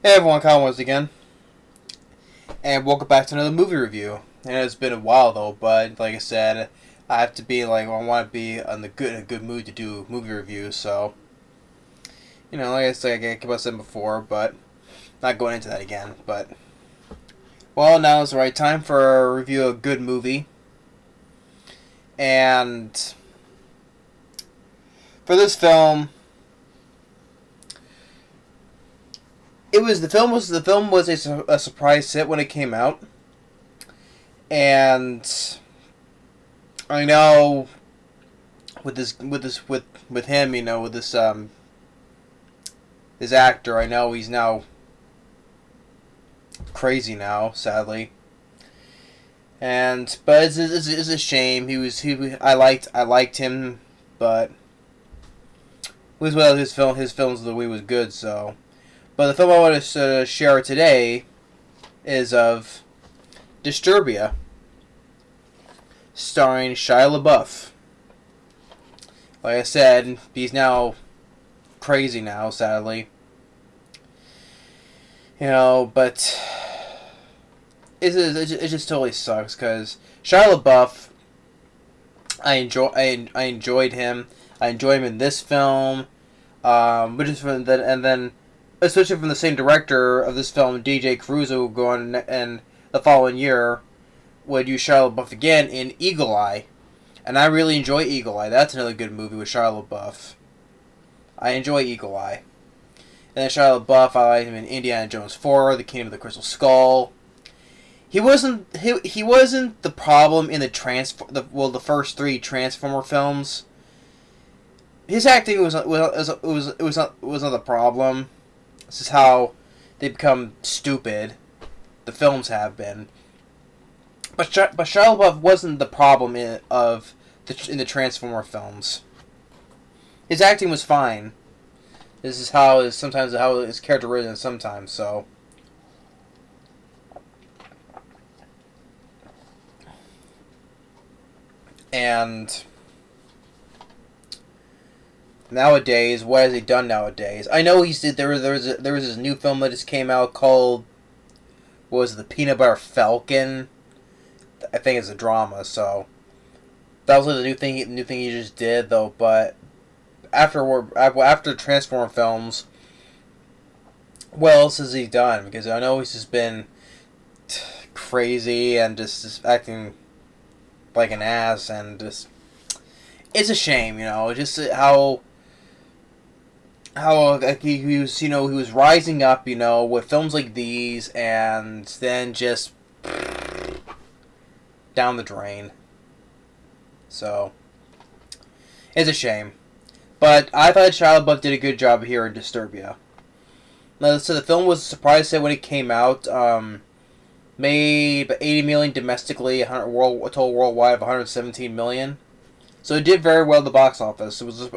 Hey everyone, Kyle once again, and welcome back to another movie review. And it's been a while though, but like I said, I have to be I want to be in a good mood to do movie reviews. So, like I said, I keep on saying before, but not going into that again. But well, now is the right time for a review of a good movie, and for this film. The film was a surprise hit when it came out, and I know with him, with this actor, I know he's now crazy now, sadly, but it's a shame. I liked him, but his films the way was good. So. But the film I want to share today is of Disturbia, starring Shia LaBeouf. Like I said, he's now crazy now, sadly. But it just totally sucks because Shia LaBeouf, I enjoyed him. I enjoyed him in this film, which is from then. Especially from the same director of this film, DJ Caruso, going and the following year would use Shia LaBeouf again in Eagle Eye, and I really enjoy Eagle Eye. That's another good movie with Shia LaBeouf. I enjoy Eagle Eye, and then Shia LaBeouf, I like him in Indiana Jones 4, The Kingdom of the Crystal Skull. He wasn't the problem in the first three Transformer films. His acting was not the problem. This is how they become stupid. The films have been, but Shia LaBeouf wasn't the problem in the Transformer films. His acting was fine. This is how his character written sometimes. So, and nowadays, what has he done nowadays? I know there was this new film that just came out called, what was it, The Peanut Butter Falcon? I think it's a drama, so that was the new thing he just did though. But after Transformer films, what else has he done? Because I know he's just been crazy and just acting like an ass, and just it's a shame, just how he was rising up, with films like these, and then just down the drain. So it's a shame, but I thought Shia LaBeouf did a good job here in Disturbia. Now, so the film was a surprise hit when it came out. Made $80 million domestically, total worldwide of $117 million. So it did very well at the box office. It was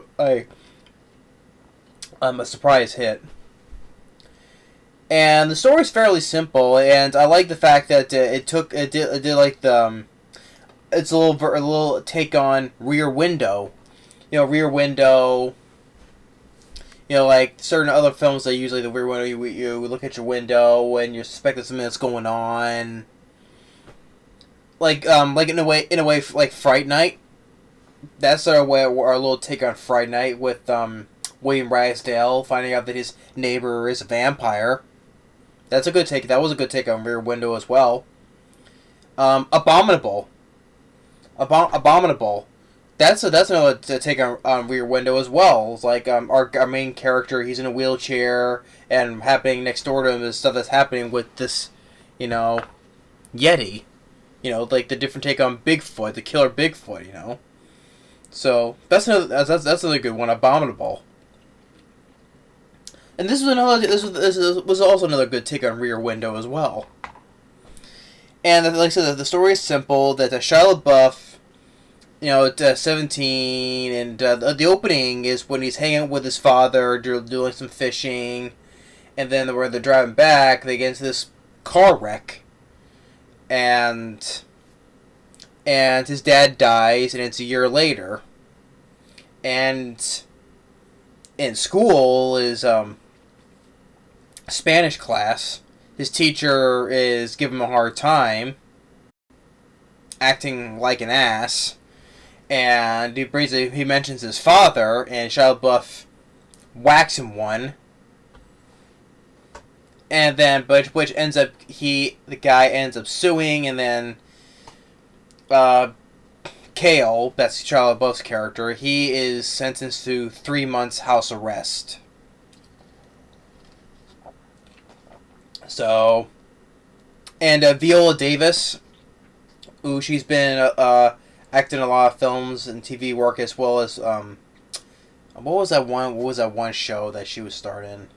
a surprise hit. And the story is fairly simple, and I like the fact that it's a little take on Rear Window. Rear Window. Like certain other films, they usually the Rear Window. You look at your window and you suspect that something that's going on. Like in a way, like Fright Night. That's our little take on Fright Night with William Ragsdale finding out that his neighbor is a vampire. That's a good take. That was a good take on Rear Window as well. Abominable. That's another take on Rear Window as well. It's like our main character, he's in a wheelchair, and happening next door to him is stuff that's happening with this, Yeti. Like the different take on Bigfoot, the killer Bigfoot. So that's another good one. Abominable. And this was also another good take on Rear Window as well. And like I said, the story is simple. That Shia LaBeouf, at 17, and the opening is when he's hanging out with his father, doing some fishing, and then when they're driving back, they get into this car wreck, and his dad dies, and it's a year later, and in school is Spanish class. His teacher is giving him a hard time, acting like an ass, and he mentions his father, and Shia LaBeouf whacks him one, and then which ends up the guy ends up suing, and then Kale, that's Shia LaBeouf's character, he is sentenced to 3 months house arrest. So, and Viola Davis, who she's been acting in a lot of films and TV work, as well as what was that one show that she was starred in?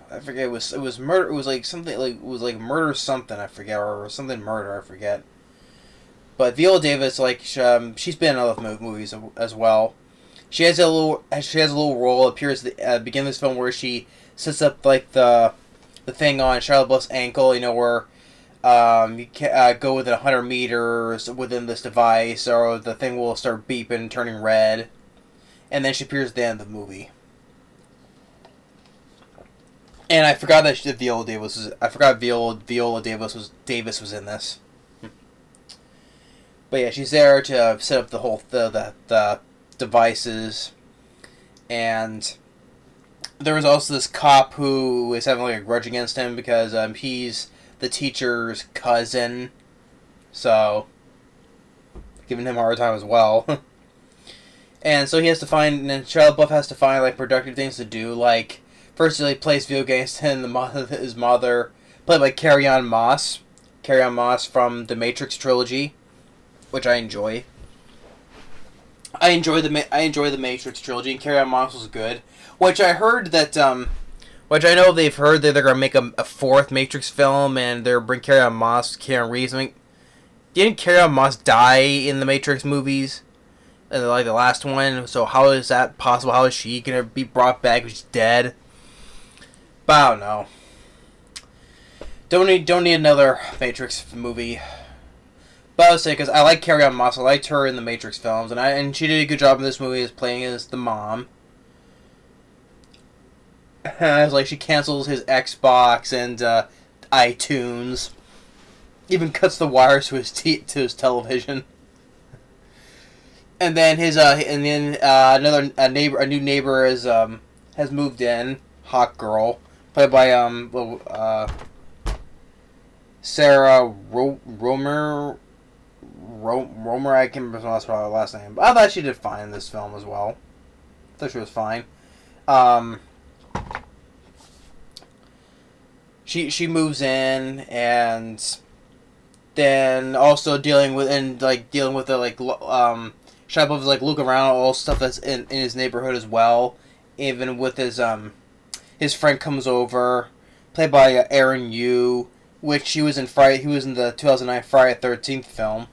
I forget. It was murder. It was like something like murder something. I forget, or something murder. I forget. But Viola Davis, she's been in other movies as well. She has a little role. Appears at the beginning of this film where she sets up like the thing on Shia LaBeouf's ankle. You know, where you can go within 100 meters within this device, or the thing will start beeping, turning red, and then she appears at the end of the movie. And I forgot that Viola Davis was. I forgot Viola Davis was in this. But yeah, she's there to set up the whole the devices, and there was also this cop who is having like a grudge against him because he's the teacher's cousin, so giving him a hard time as well. And so he has to find, and Shia LaBeouf has to find like productive things to do. Like first he plays video games, and his mother, played by Carrie-Anne Moss from the Matrix trilogy, which I enjoy. I enjoy the Matrix trilogy, and Carrie-Anne Moss was good. Which I heard that, which I know they've heard that they're gonna make a fourth Matrix film, and they're bring Carrie-Anne Moss, Keanu Reeves. I mean, didn't Carrie-Anne Moss die in the Matrix movies, like the last one? So how is that possible? How is she gonna be brought back if she's dead? But I don't know. Don't need another Matrix movie. But I would say, because I like Carrie-Anne Moss, I liked her in the Matrix films, and she did a good job in this movie as playing as the mom. It's like she cancels his Xbox and iTunes, even cuts the wires to his television. And then a new neighbor has moved in, hot girl, played by Sarah Roemer. Roemer, I can't remember her last name, but I thought she did fine in this film as well. I thought she was fine. She moves in, and then also dealing with the Shia LaBeouf like look around at all stuff that's in his neighborhood as well. Even with his friend comes over, played by Aaron Yu, which he was in the 2009 Friday the 13th film.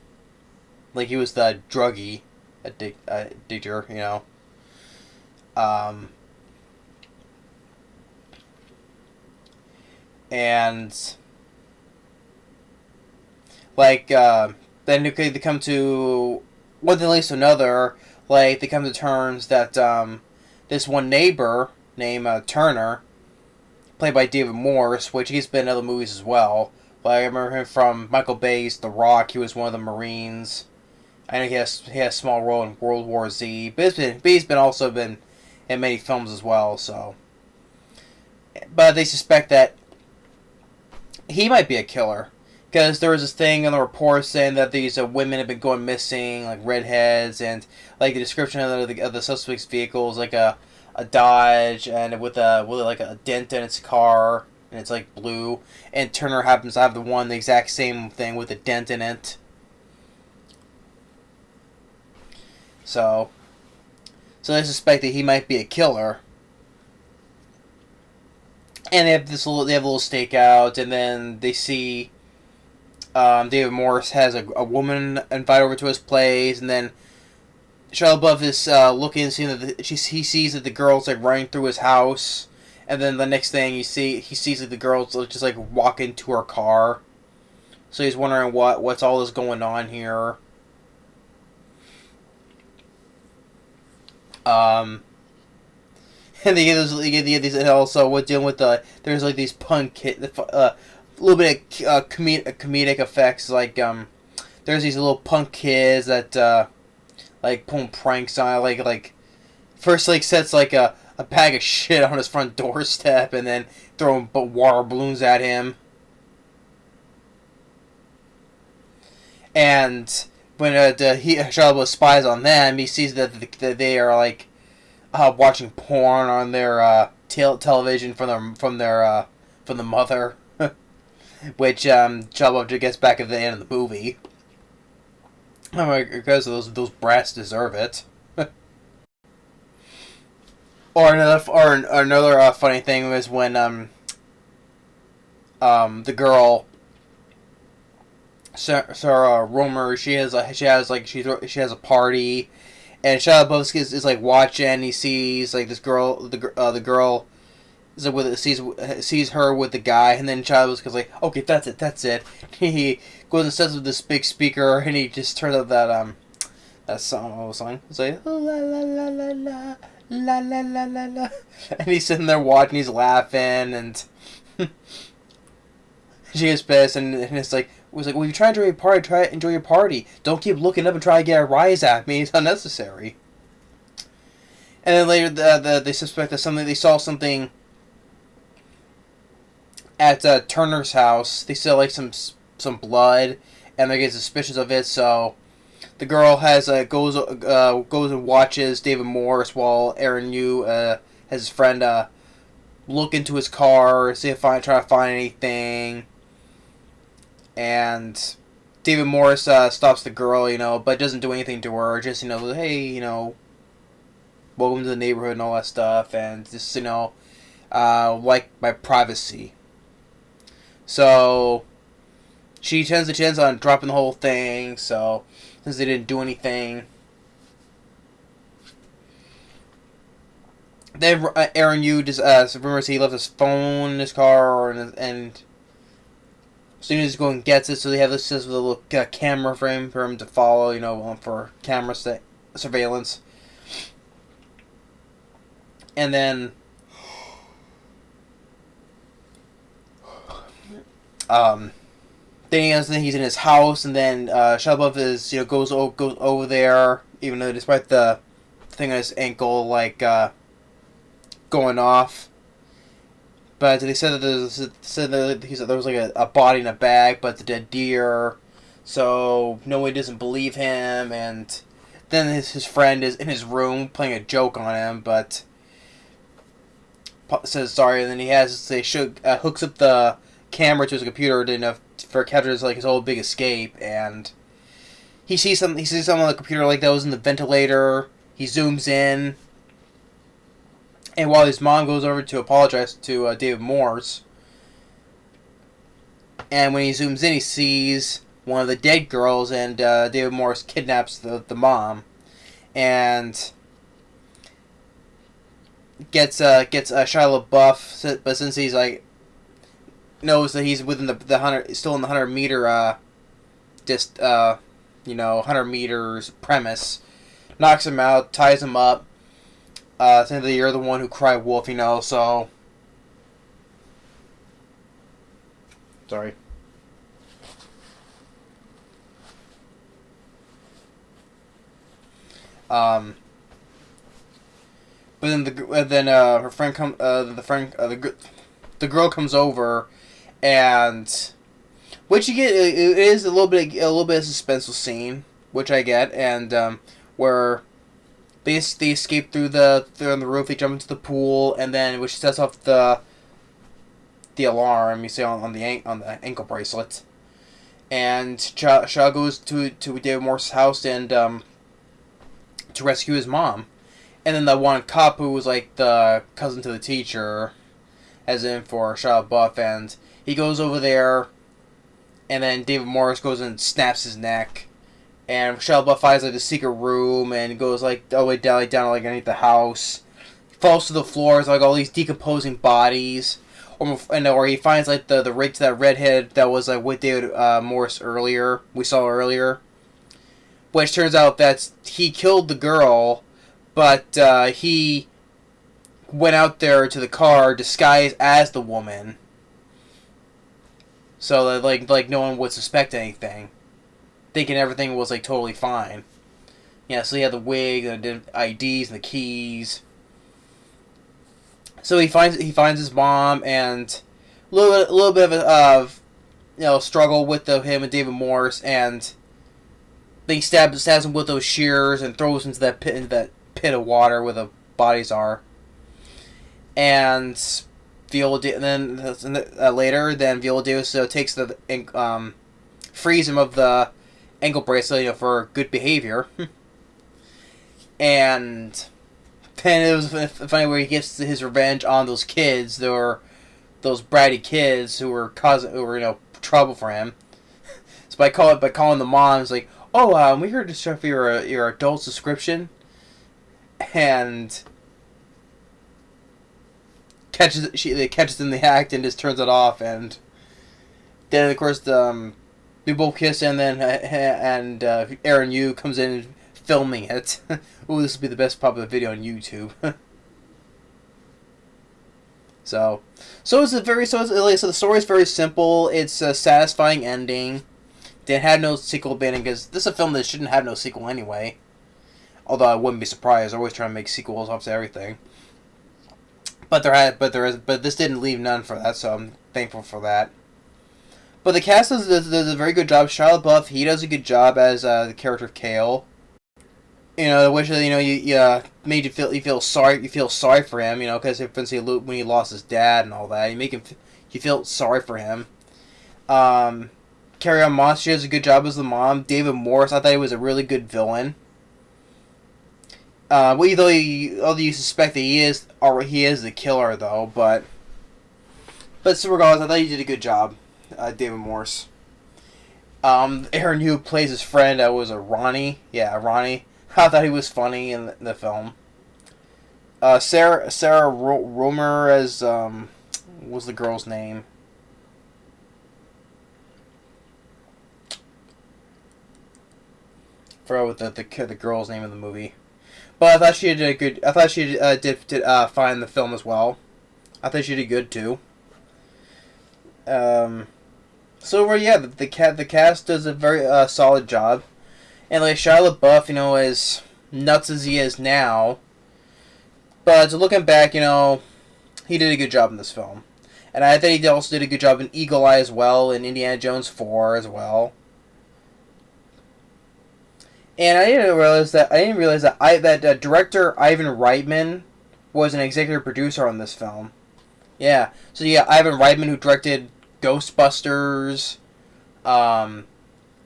Like, he was the druggie addictor, you know. And then they come to one thing leads to another. Like, they come to terms that this one neighbor named Turner, played by David Morse, which he's been in other movies as well. Like, I remember him from Michael Bay's The Rock. He was one of the Marines. I know he has a small role in World War Z, but he's also been in many films as well. So, but they suspect that he might be a killer, because there was this thing in the report saying that these women have been going missing, like redheads, and like the description of the suspect's vehicle is like a Dodge, and with a dent in its car, and it's like blue. And Turner happens to have the exact same thing with a dent in it. So they suspect that he might be a killer. And they have a little stakeout, and then they see David Morse has a woman invited over to his place, and then Shia LaBeouf is looking and seeing that he sees that the girl's like running through his house, and then the next thing he sees that the girl's just like walking to her car. So he's wondering what's all this going on here. And they get these, and also we're dealing with there's like these punk kid, a little bit of comedic effects, like there's these little punk kids that like pulling pranks on, like first like sets like a bag of shit on his front doorstep, and then throwing water balloons at him. And when Shia LaBeouf spies on them, he sees that they are like watching porn on their television from the mother, which Shia LaBeouf gets back at the end of the movie. Because those brats deserve it. Or another funny thing was when the girl Sarah Roemer, she has a party, and Shia LaBeouf is like watching. He sees like this girl, the girl is like sees her with the guy, and then Shia LaBeouf is like, okay, that's it. He goes and sets with this big speaker, and he just turns up that song. It's like la la la la la la la la la la, and he's sitting there watching. He's laughing, and she gets pissed, and it's like. Was like, well, you're trying to enjoy your party. Try to enjoy your party. Don't keep looking up and try to get a rise at me. It's unnecessary. And then later, they suspect that they saw something at Turner's house. They saw like some blood, and they get suspicious of it. So the girl goes and watches David Morse while Aaron Yu has his friend look into his car, try to find anything. And David Morse stops the girl, but doesn't do anything to her. Just, hey, welcome to the neighborhood and all that stuff. And just, like my privacy. So she turns the chance on dropping the whole thing. So since they didn't do anything. Then Aaron Yu just rumors he left his phone in his car, and as soon as he goes and gets it, so they have this little camera frame for him to follow, for camera surveillance. And then, then he's in his house, and then Shia LaBeouf goes over there, even though despite the thing on his ankle going off. But they said that there was like a body in a bag, but it's a dead deer. So nobody doesn't believe him, and then his friend is in his room playing a joke on him, but says sorry. And then hooks up the camera to his computer for captures like his whole big escape, and he sees something on the computer like that was in the ventilator. He zooms in. And while his mom goes over to apologize to David Morse, and when he zooms in, he sees one of the dead girls, and David Morse kidnaps the mom, and gets Shia LaBeouf, but since he's knows that he's within the 100, still in the 100-meter 100 meters premise, knocks him out, ties him up. Saying that you're the one who cried wolf, so... Sorry. But then her friend the girl comes over, and which you get it is a little bit of suspenseful scene, which I get, and where they escape they're on the roof, they jump into the pool, and then which sets off the alarm you see on the ankle bracelet, and Shaw goes to David Morse's house and to rescue his mom, and then the one cop who was like the cousin to the teacher, as in for Shia LaBeouf, and he goes over there, and then David Morse goes and snaps his neck. And Shia LaBeouf finds like the secret room and goes like all the way down underneath the house. He falls to the floor. It's like all these decomposing bodies. Or he finds like the that redhead that was like with David Morse earlier. We saw earlier. Which turns out that he killed the girl, but he went out there to the car disguised as the woman, so that like no one would suspect anything, thinking everything was like totally fine. Yeah, so he had the wig and the IDs and the keys. So he finds his mom, and a little bit of struggle with him and David Morse, and then he stabs him with those shears and throws into that pit of water where the bodies are. And Viola, and then later, Viola Davis takes frees him of the ankle bracelet, for good behavior. And then it was funny where he gets his revenge on those kids. There were those bratty kids who were trouble for him. So by calling the mom, it's like, oh, we heard this stuff for your adult subscription, and catches in the act and just turns it off, and then of course we both kiss, and then Aaron Yu comes in filming it. Ooh, this will be the best popular video on YouTube. So the story is very simple. It's a satisfying ending. They had no sequel banning because this is a film that shouldn't have no sequel anyway. Although I wouldn't be surprised. They're always trying to make sequels off to everything. But this didn't leave none for that, so I'm thankful for that. But the cast does a very good job. Shia LaBeouf, he does a good job as the character of Kale. I wish that you made you feel sorry for him. Because when he lost his dad and all that, you feel sorry for him. Carrie-Anne, she does a good job as the mom. David Morse, I thought he was a really good villain. Although you suspect that he is the killer though, but so regardless, I thought he did a good job, David Morse. Aaron Yu plays his friend. Was Ronnie? Yeah, Ronnie. I thought he was funny in the film. Sarah Roemer as what was the girl's name? Forgot what the girl's name in the movie. But I thought she did a good. I thought she did fine in the film as well. I thought she did good too. The cast does a very solid job, and like Shia LaBeouf, as nuts as he is now, but looking back, he did a good job in this film, and I think he also did a good job in Eagle Eye as well, and Indiana Jones 4 as well. And I didn't realize that director Ivan Reitman was an executive producer on this film. Yeah, so Ivan Reitman, who directed Ghostbusters,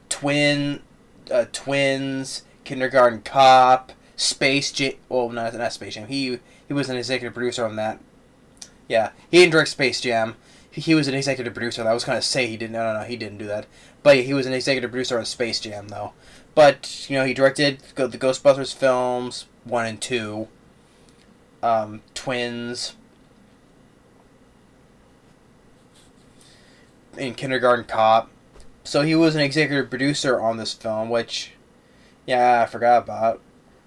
Twins, Kindergarten Cop, Space Jam. Well, not Space Jam. He was an executive producer on that. Yeah, he didn't direct Space Jam. He was an executive producer. I was going to say he didn't. No, he didn't do that. But he was an executive producer on Space Jam, though. But, he directed the Ghostbusters films, 1 and 2, Twins, and Kindergarten Cop. So he was an executive producer on this film, which, I forgot about.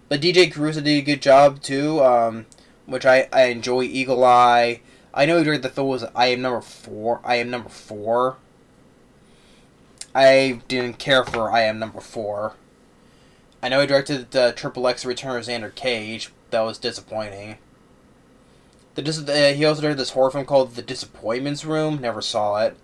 But DJ Caruso did a good job, too, which I enjoy. Eagle Eye. I know he directed the film was I Am Number 4. I didn't care for I Am Number 4. I know he directed Triple X Return of Xander Cage. That was disappointing. He also directed this horror film called The Disappointments Room. Never saw it.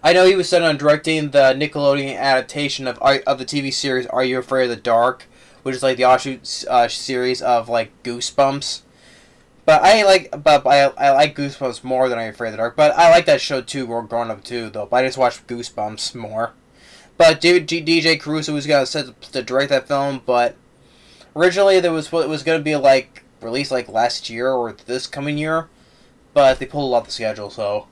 I know he was set on directing the Nickelodeon adaptation of the TV series Are You Afraid of the Dark, which is like the offshoot series of like Goosebumps. But I like Goosebumps more than Are You Afraid of the Dark. But I like that show too, growing up too, though. But I just watched Goosebumps more. But DJ Caruso was set to direct that film, but originally it was going to be like released like last year or this coming year, but they pulled off the schedule, so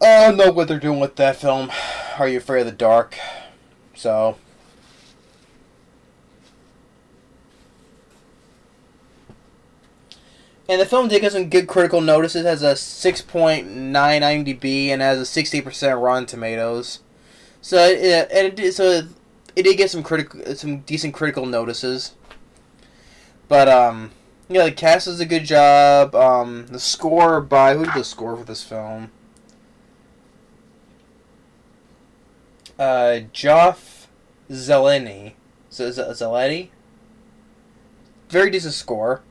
I don't know what they're doing with that film. Are You Afraid of the Dark? So. And the film did get some good critical notice. It has a 6.9 IMDb and has a 60% Rotten Tomatoes. So it did get some decent critical notices. But yeah, the cast does a good job. The score by who did the score for this film? Joff Zeleny. Zeleny? Very decent score.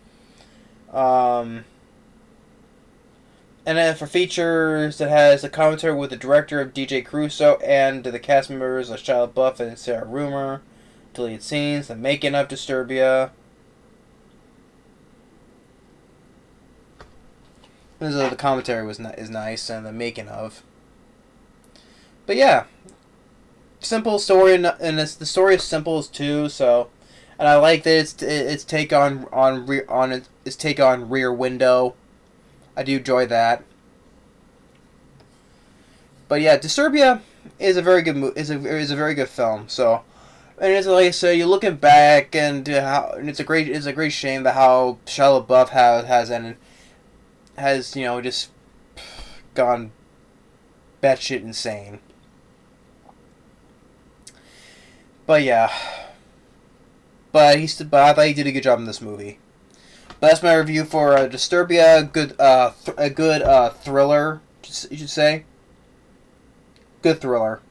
Um, and then for features, it has a commentary with the director of DJ Caruso and the cast members of Shia LaBeouf and Sarah Roemer. Deleted scenes, the making of Disturbia. The commentary is nice, and the making of. But yeah, simple story, and the story is simple too. So, and I like that its take on its take on Rear Window. I do enjoy that. But yeah, Disturbia is a very good is a very good film. So, and it's like I said, you're looking back and it's a great shame that how Shia LaBeouf has just gone batshit insane. But yeah, but I thought he did a good job in this movie. But that's my review for Disturbia. A good thriller, you should say. Good thriller.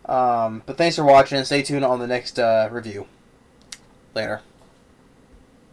But thanks for watching, and stay tuned on the next review. Later.